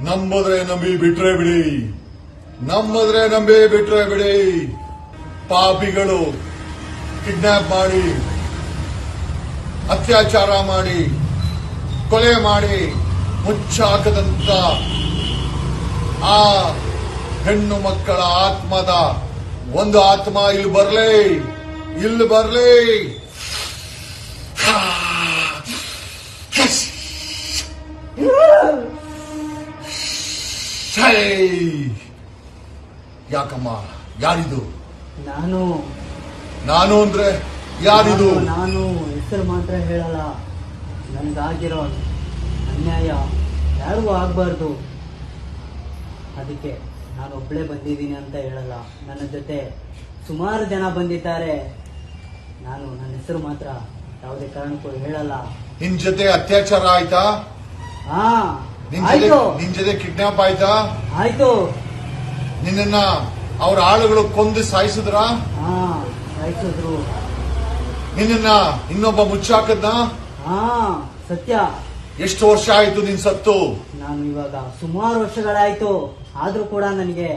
ನಂಬಿದ್ರೆ ನಂಬಿ ಬಿಟ್ರೆ ಬಿಡಿ, ನಂಬಿದ್ರೆ ನಂಬಿ ಬಿಟ್ರೆ ಬಿಡಿ. ಪಾಪಿಗಳು ಕಿಡ್ನಾಪ್ ಮಾಡಿ, ಅತ್ಯಾಚಾರ ಮಾಡಿ, ಕೊಲೆ ಮಾಡಿ ಮುಚ್ಚಾಕದಂತ ಆ ಹೆಣ್ಣು ಮಕ್ಕಳ ಆತ್ಮದ ಒಂದು ಆತ್ಮ ಇಲ್ಲಿ ಬರ್ಲಿ, ಇಲ್ಲಿ ಬರ್ಲಿ. ಯಾಕಮ್ಮ, ಯಾರಿದು? ನಾನು ಅಂದ್ರೆ ಯಾರಿದು? ನಾನು ಹೆಸರು ಮಾತ್ರ ಹೇಳಲ್ಲ. ನನ್ಗಾಗಿರೋ ಅನ್ಯಾಯ ಯಾರಿಗೂ ಆಗ್ಬಾರ್ದು, ಅದಕ್ಕೆ ನಾನು ಒಬ್ಳೇ ಬಂದಿದ್ದೀನಿ ಅಂತ ಹೇಳಲ್ಲ. ನನ್ನ ಜೊತೆ ಸುಮಾರು ಜನ ಬಂದಿದ್ದಾರೆ. ನಾನು ನನ್ನ ಹೆಸರು ಮಾತ್ರ ಯಾವುದೇ ಕಾರಣಕ್ಕೂ ಹೇಳಲ್ಲ. ನಿನ್ ಜೊತೆ ಅತ್ಯಾಚಾರ ಆಯ್ತಾ? ಹಾ, ನಿನ್ ಜೊತೆ ಕಿಡ್ನಾಪ್ ಆಯ್ತಾ? ಆಯ್ತು. ನಿನ್ನ ಅವ್ರ ಆಳುಗಳು ಕೊಂದು ಸಾಯಿಸಿದ್ರ? ಹಾ, ಸಾಯಿಸಿದ್ರು. ನಿನ್ನ ಇನ್ನೊಬ್ಬ ಮುಚ್ಚಾಕದ್ನ? ಹಾ, ಸತ್ಯ. ಎಷ್ಟು ವರ್ಷ ಆಯ್ತು ನಿನ್ ಸತ್ತು? ನಾನು ಇವಾಗ ಸುಮಾರು ವರ್ಷಗಳಾಯ್ತು, ಆದ್ರೂ ಕೂಡ ನನಗೆ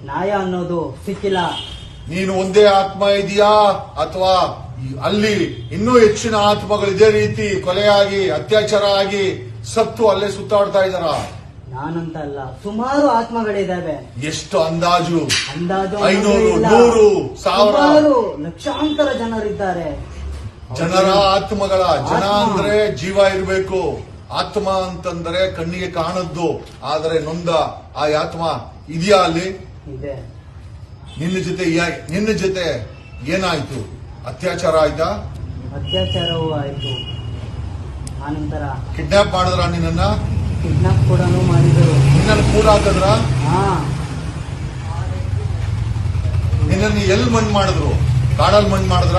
ನ್ಯಾಯ ಅನ್ನೋದು ಸಿಕ್ಕಿಲ್ಲ. ನೀನು ಒಂದೇ ಆತ್ಮ ಇದೆಯಾ ಅಥವಾ ಅಲ್ಲಿ ಇನ್ನೂ ಹೆಚ್ಚಿನ ಆತ್ಮಗಳು ಇದೇ ರೀತಿ ಕೊಲೆಯಾಗಿ ಅತ್ಯಾಚಾರ ಆಗಿ ಸತ್ತು ಅಲ್ಲೇ ಸುತ್ತಾಡ್ತಾ ಇದ್ದಾರ? ನಾನಂತ ಅಲ್ಲ, ಸುಮಾರು ಆತ್ಮಗಳಿದ್ದಾವೆ. ಎಷ್ಟು ಅಂದಾಜು? 500, 100, 1000, ಲಕ್ಷಾಂತರ ಜನರಿದ್ದಾರೆ. ಜನರ ಆತ್ಮಗಳ ಜನ ಅಂದ್ರೆ ಜೀವ ಇರಬೇಕು. ಆತ್ಮ ಅಂತಂದ್ರೆ ಕಣ್ಣಿಗೆ ಕಾಣದ್ದು, ಆದರೆ ನೊಂದ ಆ ಆತ್ಮ ಇದೆಯಾ ಅಲ್ಲಿ? ಇದೆ. ನಿನ್ನ ಜೊತೆ ಏನಾಯ್ತು? ಅತ್ಯಾಚಾರ ಆಯ್ತಾ? ಅತ್ಯಾಚಾರವೂ ಆಯ್ತು. ಆನಂತರ ಕಿಡ್ನಾಪ್ ಮಾಡಿದ್ರ? ನಿನ್ನ ಕಿಡ್ನಾಪ್ ಕೂಡ ಮಾಡಿದರು. ನಿನ್ನನ್ನು ಕೂಡ ಹಾಕಿದ್ರ? ನಿನ್ನನ್ನು ಎಲ್ಲಿ ಮಣ್ಣು ಮಾಡಿದ್ರು? ಕಾಡಲ್ಲಿ ಮಣ್ಣು ಮಾಡಿದ್ರ?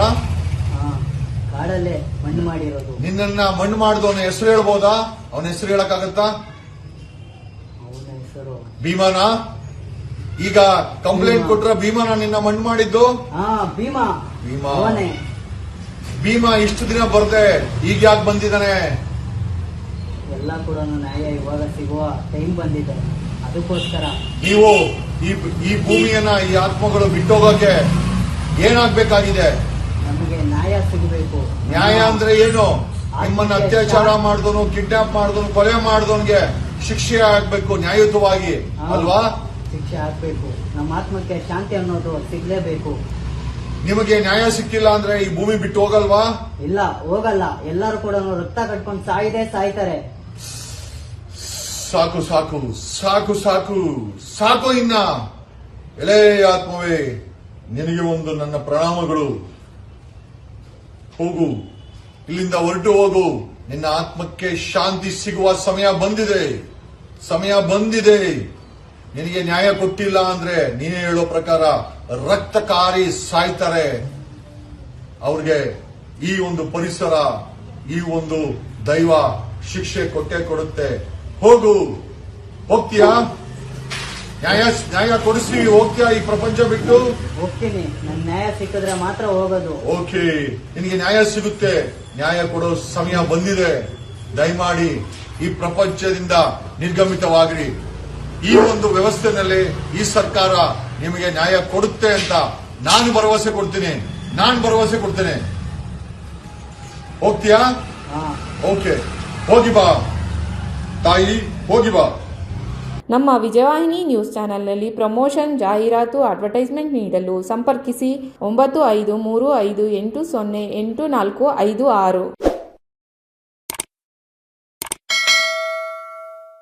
ಕಾಡಲ್ಲೇ ಮಣ್ಣು ಮಾಡಿರೋದು. ನಿನ್ನ ಮಣ್ಣು ಮಾಡಿದವನ ಹೆಸರು ಹೇಳ್ಬೋದಾ? ಅವನ ಹೆಸರು ಹೇಳಕ್ಕಾಗತ್ತಾ? ಅವನ ಹೆಸರು ಭೀಮಾನ? ಈಗ ಕಂಪ್ಲೇಂಟ್ ಕೊಟ್ರ ಭೀಮಾನ ನಿನ್ನ ಮಣ್ಣು ಮಾಡಿದ್ದು? ಭೀಮಾ. ಭೀಮಾ ಇಷ್ಟು ದಿನ ಬರ್ದೆ ಈಗ ಯಾಕೆ ಬಂದಿದ್ದಾನೆ? ಎಲ್ಲ ಕೂಡ ನ್ಯಾಯ ಇವಾಗ ಸಿಗುವ ಟೈಮ್ ಬಂದಿದೆ, ಅದಕ್ಕೋಸ್ಕರ. ನೀವು ಈ ಭೂಮಿಯನ್ನ, ಈ ಆತ್ಮಗಳು ಬಿಟ್ಟೋಗಕ್ಕೆ ಏನಾಗ್ಬೇಕಾಗಿದೆ? ನಮಗೆ ನ್ಯಾಯ ಸಿಗಬೇಕು. ನ್ಯಾಯ ಅಂದ್ರೆ ಏನು? ನಿಮ್ಮನ್ನ ಅತ್ಯಾಚಾರ ಮಾಡಿದವನು, ಕಿಡ್ನಾಪ್ ಮಾಡಿದವನು, ಕೊಲೆ ಮಾಡಿದವನ್ಗೆ ಶಿಕ್ಷೆ ಆಗ್ಬೇಕು ನ್ಯಾಯಯುತವಾಗಿ, ಅಲ್ವಾ? ಶಿಕ್ಷೆ ಆಗ್ಬೇಕು. ನಮ್ಮ ಆತ್ಮಕ್ಕೆ ಶಾಂತಿ ಅನ್ನೋದು ಸಿಗ್ಲೇಬೇಕು. ನಿಮಗೆ ನ್ಯಾಯ ಸಿಕ್ಕಿಲ್ಲ ಅಂದ್ರೆ ಈ ಭೂಮಿ ಬಿಟ್ಟು ಹೋಗಲ್ವಾ? ಇಲ್ಲ, ಹೋಗಲ್ಲ. ಎಲ್ಲರೂ ಕೂಡ ರಕ್ತ ಕಟ್ಕೊಂಡು ಸಾಯ್ತಾರೆ. ಸಾಕು ಸಾಕು ಸಾಕು ಸಾಕು ಸಾಕು. ಇನ್ನ ಎಲೇ ಆತ್ಮವೇ, ನಿನಗೆ ಒಂದು ನನ್ನ ಪ್ರಣಾಮಗಳು. ಹೋಗು, ಇಲ್ಲಿಂದ ಹೊರಟು ಹೋಗು. ನಿನ್ನ ಆತ್ಮಕ್ಕೆ ಶಾಂತಿ ಸಿಗುವ ಸಮಯ ಬಂದಿದೆ, ಸಮಯ ಬಂದಿದೆ. ನಿನಗೆ ನ್ಯಾಯ ಕೊಟ್ಟಿಲ್ಲ ಅಂದ್ರೆ ನೀನೇ ಹೇಳೋ ಪ್ರಕಾರ ರಕ್ತಕಾರಿ ಸಾಯ್ತಾರೆ. ಅವ್ರಿಗೆ ಈ ಒಂದು ಪರಿಸರ, ಈ ಒಂದು ದೈವ ಶಿಕ್ಷೆ ಕೊಟ್ಟೇ ಕೊಡುತ್ತೆ. ಹೋಗು, ಹೋಗ್ತೀಯಾ? ನ್ಯಾಯ ಕೊಡಿಸಿ ಹೋಗ್ತೀಯಾ ಈ ಪ್ರಪಂಚ ಬಿಟ್ಟು? ಹೋಗ್ತೀನಿ. ನನ್ ನ್ಯಾಯ ಸಿಕ್ಕಿದ್ರೆ ಮಾತ್ರ ಹೋಗೋದು. ಓಕೆ, ನಿನಗೆ ನ್ಯಾಯ ಸಿಗುತ್ತೆ. ನ್ಯಾಯ ಕೊಡೋ ಸಮಯ ಬಂದಿದೆ. ದಯಮಾಡಿ ಈ ಪ್ರಪಂಚದಿಂದ ನಿರ್ಗಮಿತವಾಗಿರಿ. ಈ ಒಂದು ವ್ಯವಸ್ಥೆನಲ್ಲಿ ಈ ಸರ್ಕಾರ ನಿಮಗೆ ನ್ಯಾಯ ಕೊಡುತ್ತೆ ಅಂತ ನಾನು ಭರವಸೆ ಕೊಡ್ತೇನೆ. ಹೋಗ್ತೀಯಾ? ಓಕೆ, ಹೋಗಿ ಬಾ ತಾಯಿ, ಹೋಗಿ ಬಾ. ನಮ್ಮ ವಿಜಯವಾಹಿನಿ ನ್ಯೂಸ್ ಚಾನೆಲ್ನಲ್ಲಿ ಪ್ರಮೋಷನ್, ಜಾಹೀರಾತು, ಅಡ್ವರ್ಟೈಸ್ಮೆಂಟ್ ನೀಡಲು ಸಂಪರ್ಕಿಸಿ 9535808456.